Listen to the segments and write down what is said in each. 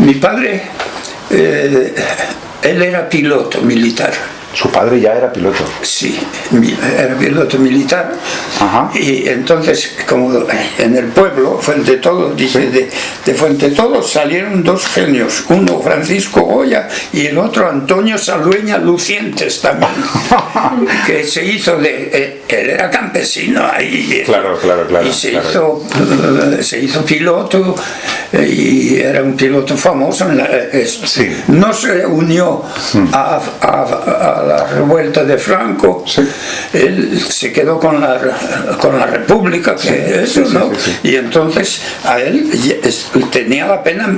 Mi padre, él era piloto militar. Su padre ya era piloto. Sí, era piloto militar. Ajá. Y entonces, como en el pueblo, Fuentetodos, dice, Sí. de Fuentetodos salieron dos genios, uno Francisco Goya y el otro Antonio Salueña Lucientes también, que se hizo él era campesino ahí. Claro. Y se claro. hizo piloto, y era un piloto famoso. Sí. No se unió a la revuelta de Franco. Sí. Él se quedó con la República, que Sí. eso, Sí, ¿no? sí, sí. Y entonces a él tenía la pena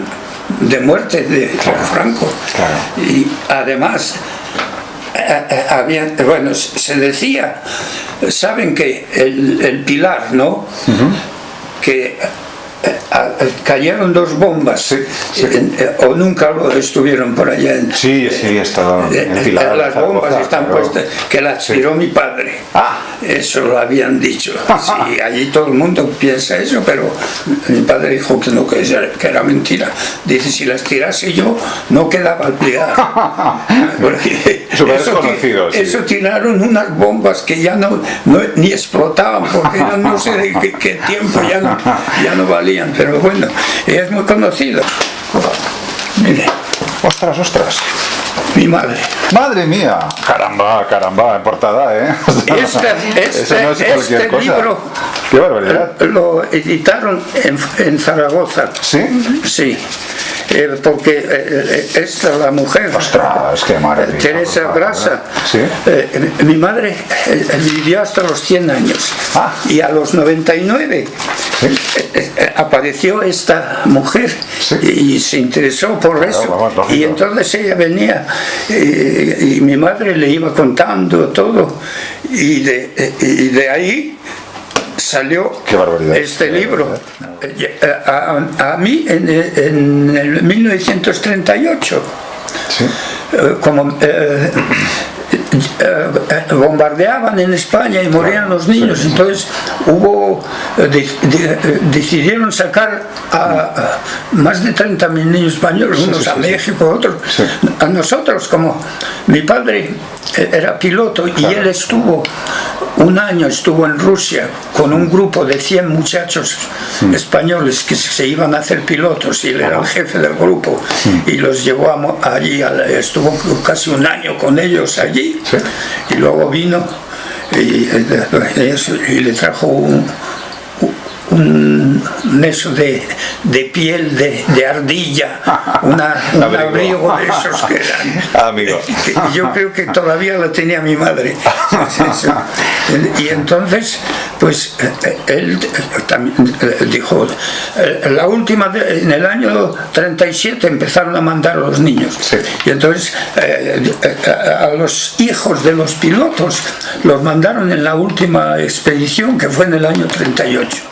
de muerte de Franco. Claro. Y además se decía, saben que el Pilar, ¿no? Que cayeron dos bombas. Sí, sí. O nunca estuvieron por allá Sí, estaba en Pilar. las bombas están claro. puestas, que las tiró mi padre. Ah. Eso lo habían dicho. Sí, allí todo el mundo piensa eso, pero mi padre dijo que no, que era mentira. Dice, si las tirase yo, no quedaba al Pilar. Eso tiraron unas bombas que ya ni explotaban, porque eran no sé de qué tiempo, ya no valían, pero bueno, es muy conocido. Mire, Ostras. mi madre. Madre mía, caramba, en portada, ¿eh? Eso no es cualquier cosa. Libro Qué barbaridad. lo editaron en Zaragoza. ¿Sí? Sí, porque esta, la mujer, Ostras, qué maravilla. Teresa Grasa, ¿Sí? mi madre vivió hasta los 100 años. Ah. Y a los 99 ¿Sí? apareció esta mujer. Sí. Y se interesó por eso. Vamos, lógico. Y entonces ella venía y mi madre le iba contando todo, y de ahí salió Qué barbaridad. este libro. A mí en el 1938, Sí. como bombardeaban en España y morían los niños, sí. entonces decidieron sacar a más de 30.000 niños españoles, unos a México, otros a nosotros. Como mi padre era piloto y él un año estuvo en Rusia con un grupo de 100 muchachos españoles que se iban a hacer pilotos, y él era el jefe del grupo, y los llevó allí, estuvo casi un año con ellos allí. Sí. Y luego vino y le trajo un eso de piel de ardilla, un abrigo de esos que eran. Amigo. Que yo creo que todavía la tenía mi madre. Y entonces, pues él también dijo, la última, en el año 37 empezaron a mandar a los niños. Sí. Y entonces a los hijos de los pilotos los mandaron en la última expedición, que fue en el año 38.